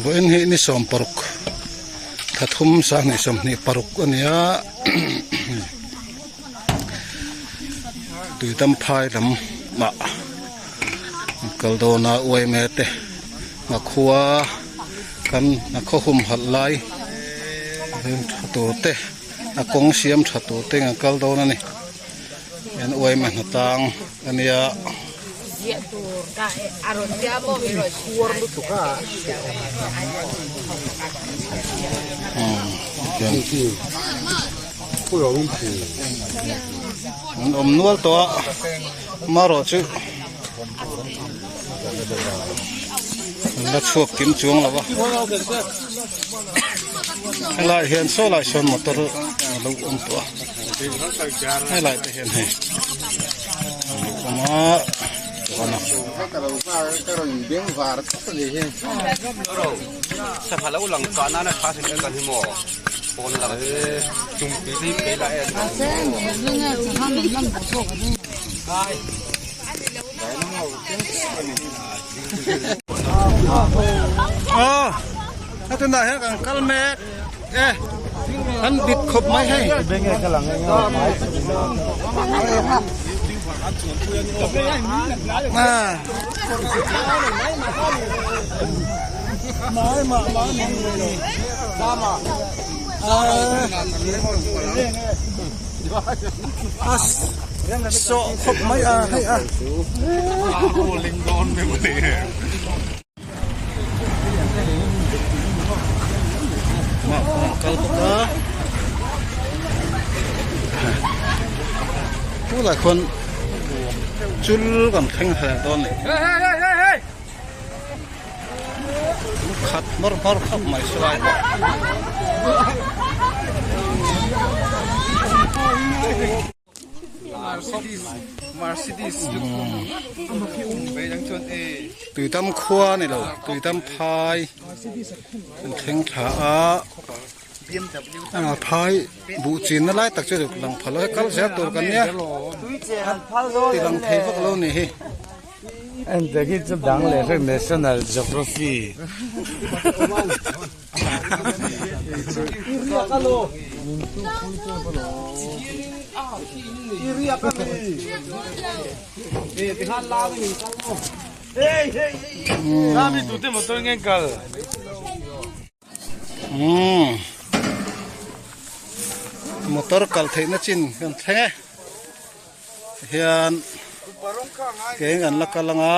Buin hi ni som paruk thathum sa ni som ni paruk ania tuitam phai lam ma kaldona uai mete ma khuwa kan na khohum halai thatu te akong siam thatu te nga kaldona ni en uai ma natang ania dia tu ka aron dia mo hero kuor lu tu ka nual to maro chu la chuak kim chuang lawa lai hian so lai son motor lo to hai lai te hian he ma ana sa phala ulang ka na na khasin kan himo pon la chung pi ri pe la e atun da he kan kalme kan bit khop mai hai benga kalang mai so khop mai hay ling don me mo ni ma kal kaผู้หลายคนจุลกันแข่งแข่งตอนนี้ขัดมรขับไม่สบายMercedes ตื่นตั้มคว้านี่เราตื่นตั้มพายแข่งขาพายบูจีนนั่นแหละตักเจอหลังพลอยกัลเสียตัวกันเนี่ยตีหลังเทพกเรานี่อันเด็กจะดังเลยเรื่อง National Geography น้ามีตัวเต็มตัวเงี้ยกันมอเตอร์กัลเทนจินกันแท้เฮียนเก่งกันละกันละงา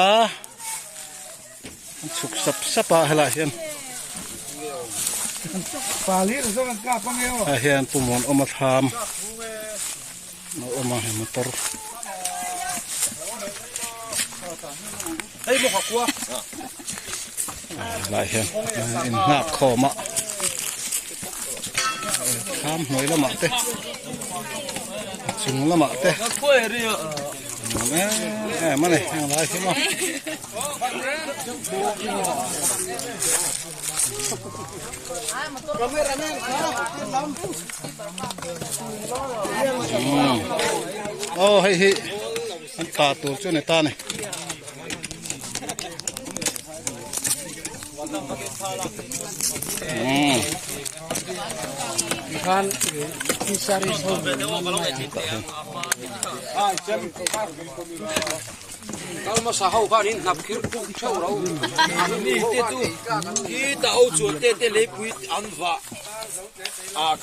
สุกสับปะเฮล่ะเฮียนปาลีเราต้องการปังเอวเฮียนปุ่มมันเอามาทำเอามาให้มอเตอร์เฮ้ยลูกขวัวหลายเฮียนหน้าคอมะทำหน่อยละหมาเต้จุงละหมาเต้มาเลยอะไรขึ้นมาโอ้เฮ้ยมันตาตัวจุนตาเนี่ยkan kisari so kalma sa hau ka nin nap khir pu chau rau ni te tu ki ta au chu te le pui an wa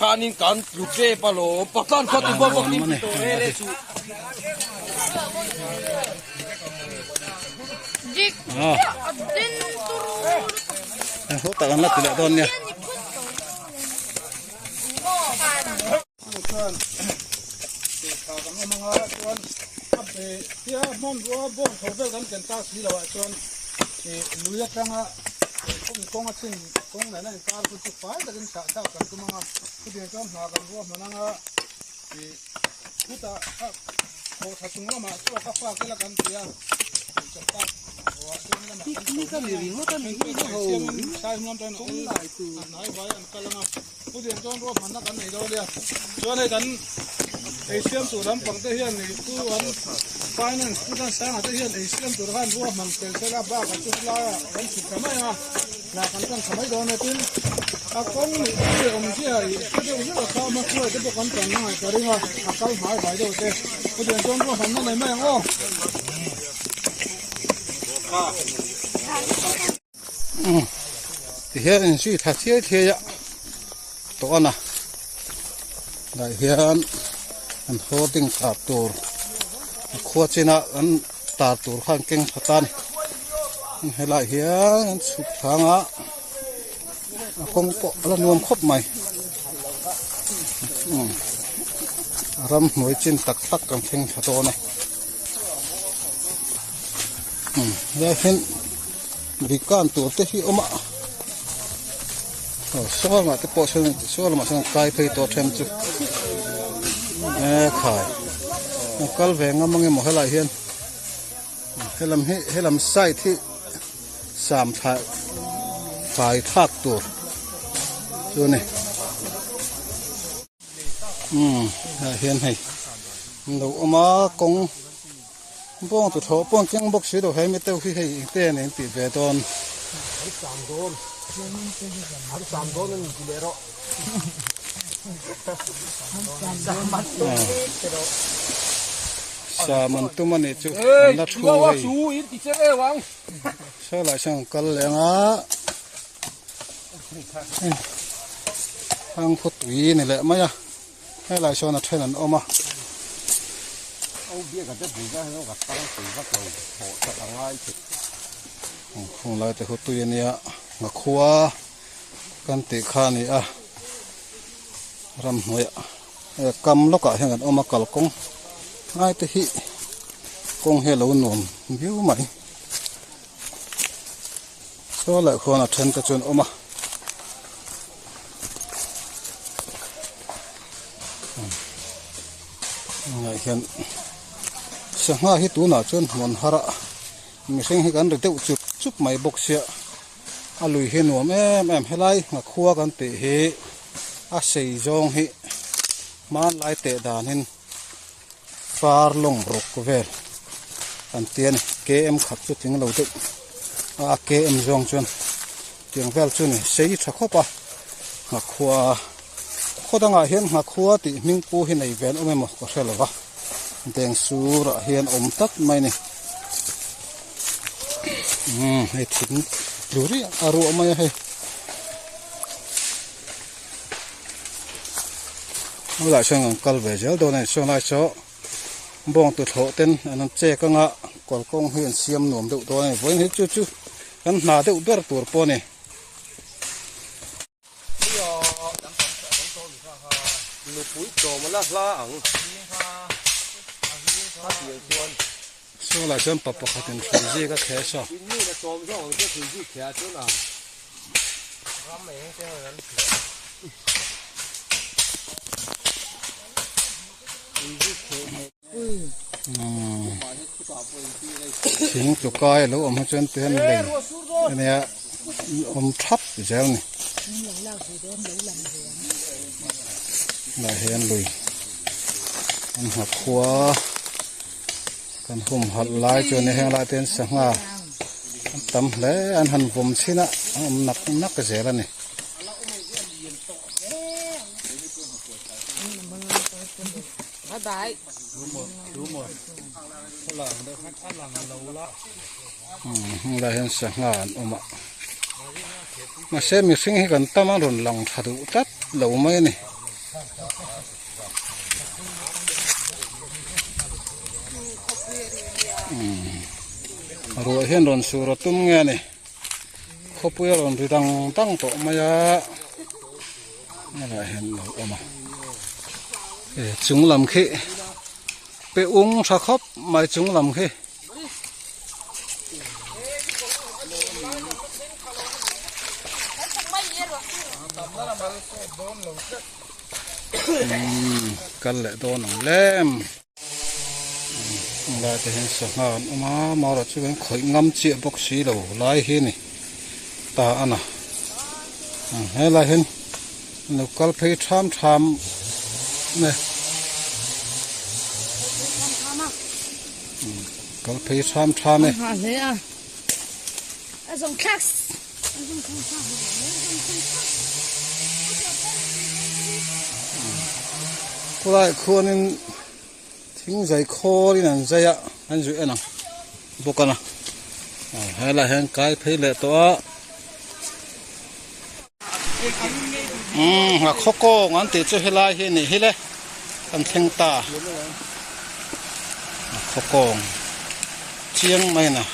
ka nin kan lu tre pa lo patan kha tu ba ba ni to re chu dik din turu ho ta kan la tila don nya ya mom ro bo hotel kan kan ta si lo chon lu ya tanga kong a chin kong na na ta ku chu pa da kan sa kan tu ma ku de chon na kan ro ma na ku ta ko tha chung ma so ka fa ke la kan ya ni ka ni ri ho ta ni ho sai mon ton ong lai tu nai ba an ka la na ku de chon ro ma na kan nei do ya chon ai kan Asian tu ram pang te hian ni tu an finance tu dan sang ate hian Asian tu ran ro man tel sela ba ka chu la ran chu ka mai ha na kan kan samai do na tin a kong ni te om chi ai te de ni ka ma khoi te kan kan na ka ri ha akal mai bai do te ko de jong ko han na mai mai o hiện suy thật thế thế ạ to na đại hiện anh hồ tinh tạt tur khoa trên anh tạt tur khang kinh phát tan hay lại hiện sụp thang á không có là nuông khóc mày ram nổi trên tắc tắc càng kinh phát to này đại hiện bị can tur thế hi oma số mà cái bộ số là mà sang cài phơi to thêm chút khai cái về ngắm nghe một cái lại hiền hay làm sai thì sàm phải thácตัวดูนี่เห็นให้ดูออกมากงป้องตัวโถป้องจังบกสีตัวให้ไม่เต้าขี้ให้เต้เนี่ยติดเวทอนสามันตุ้มันนี่จุนัดชูเลยใช่หลายช่างกันเลยนะทางพุทธีนี่แหละมั้ยให้หลายช่างนัดเท่านั้นออกมาคงเลยแต่พุทธีเนี่ยงักขัวกันติขานี่รำหัวกำลกะเห็นกันออกมากลกงง่ายแต่ฮิกงเฮลวนวมบิวไหมโซ่เลยคนเทนกระจนออกมาไงเห็นเสียงฮิตูน่าจนมันฮาระมีเสียงให้กันเดือดจุบไม่บกเสียอาลุยเห็นวมแม่ให้ไล่งักขัวกันติเฮอาเสียจงฮิมาไล่เตะดานเห็นฟาร์ลงรกเวลอันเตียนเกมขับจุดถึงเราตึกเกมจงจนถึงเวลจุนเสียชักเข้าไปงักขัวเขาตั้งเห็นงักขัวติมิงปูเห็นในเวลไม่หมดก็เสร็จแล้ววะแดงสูระเห็นอมตัดไม่นี่ให้ถึงดูดิอารมณ์ไม่ให้หลายช่วงกัลเวจโดนในช่วงหลายช่วงบ้องตุดโหเต้นอันนั้นเจ๊ก็งะกอลกงเห็นเสียมหนุ่มดุตัวนี้วันนี้จู่ๆกันหนาดุตัวตัวปอนี่ลูกปุ๋ยโตมาละล้างส่วนหลายช่วงปะปะขัดเป็นฟรีเจก็แค่ชอบนี่นะโตมาช่วงก็คือที่แค่ตัวน่ะทิ้งจุกก้อยแล้วอมให้จนเตือนเลยอันนี้อมทับอยู่แล้วนี่หลายเห็นเลยอันหักขัวกันหุ่มหัดลายจนในแห่งลายเต้นสังหาตำแล้วอันหันผมชินะนักกระเสแล้วนี่ได้เห็นสังหารออกมาเสมีสิ่งให้กันตั้มรุนหลังถัดตัดเหลวไหมนี่รัวเห็นรุนสูรตุ้มเงี้ยนี่เขาปุยรุนดังตั้งโตมายาอะไรเห็นเหลวออกมาจุงลำขี้ไปอุ้งสักครบไม่จุงลำขี้กันแหละโดนเล่มได้แต่เห็นสังหารมาเราจะเป็นข่อยงำเจี๊ยบกสีเราลายเห็นนี่ตาอันน่ะให้ลายเห็นเรากัลเพย์ทำเนี่ยกัลเพย์ทำเนี่ย啊，谁啊？那种 cast。ก็ได้ควรทิ้งใส่คอนี่นั่นใจอ่ะอันจุเอ็นะบุกันนะให้ละแห่งกายเพลตัวข้อโกงอันติดจะให้ลายเห็นนี่ให้เลยอันเทงตาข้อโกงเชียงไหมนะ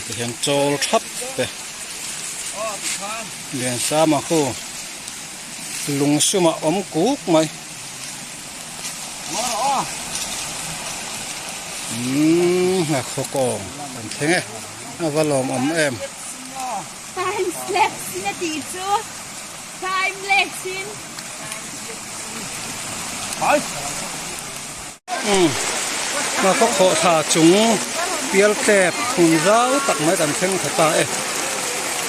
จะเห็นโจลทับเตะเรียนสามาคู่ลุงสุมาอมกุกไหมข้อโกงอันเทงเอ้ว่าลมอมเอ็มTime lesson na dito. Time lesson. มาก็ขอถาจุงเปียลแคบหุ่นเจ้าตักไม้กันเพ่งถตา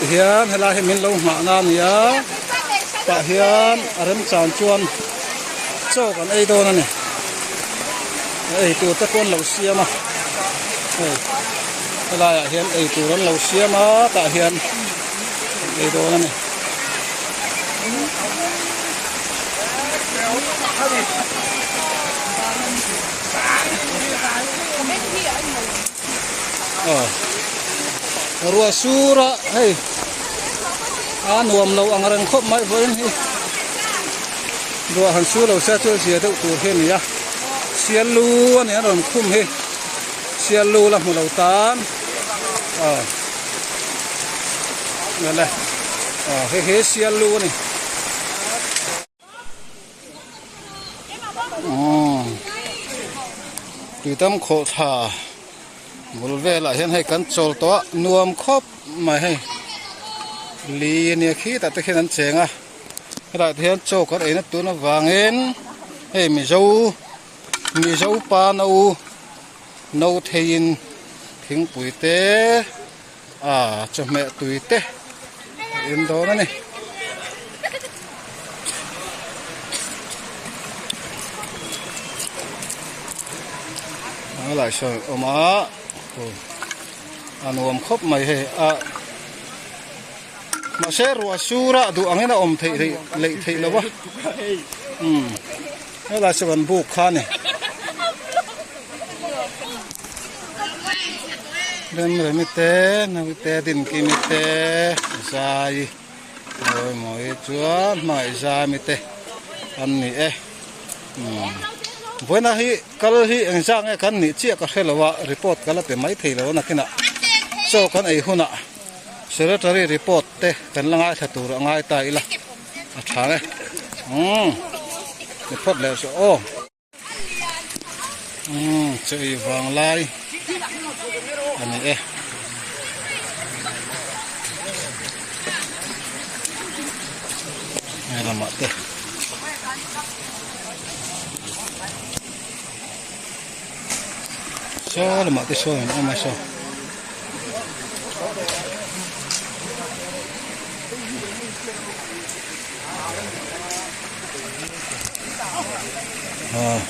เฮียนเวลาให้มินลงหมาน้ำเนี่ยปะเฮียนอารมณ์จานจวนโจ้กันไอ้โดนั่นนี่ไอ้ตัวตะโกนเหล่าเสียมาเวลาเฮียนไอ้ตัวนั้นเหล่าเสียมาตะเฮียนไอ้โดนั่นนี่รัวสูระเฮ้ยนวมเราอังรังคบไม่พอนี่รัวหันสูเราเสียตัวเสียตัวเห็นนี่ยเสียลูเนี่ยเราคุ้มเฮ้เสียลูละหัวเราตานนั่นแหละเฮ้เสียลูนี่ตีตั้มโคตาบริเวณละเห็นให้กันโจลตัวนวมครบไม่ให้ลีเนี่ยขี้แต่ตะเคียนเจ๋งอ่ะขณะที่เห็นโจก็เอ็นตัวนั้นวางเอ็นให้มีเจ้าปานูเทียนทิ้งปุ๋ยเตะจะแม่ตุยเตะเอ็นโดนั่นนี่อะไรช่วยออกมาอันวมครบไม่ให้มาเชรัวสูระดูอันนี้นะเทเละเทแล้ววะอะไรสักวันบุกข้านี่เริ่มมิเตนะมิเตดินกิมิเตใจโอ้ยหมอยจวนไม่ใจมิเตอันนี้วันนี้ก็เลยยังจ้างกันนี่เชี่ยก็ให้เราว่ารีพอร์ตกันแล้วแต่ไม่ถี่แล้วนะที่น่ะโจกันไอ้หุ่นน่ะเสร็จแล้วรีพอร์ตเตะกันละง่ายถ้าตัวง่ายตายละถามเลยรีพอร์ตแล้วโอ้จะอีวางไล่อันนี้ให้ละมาเตะSoal mati soal, ama soal. Ah,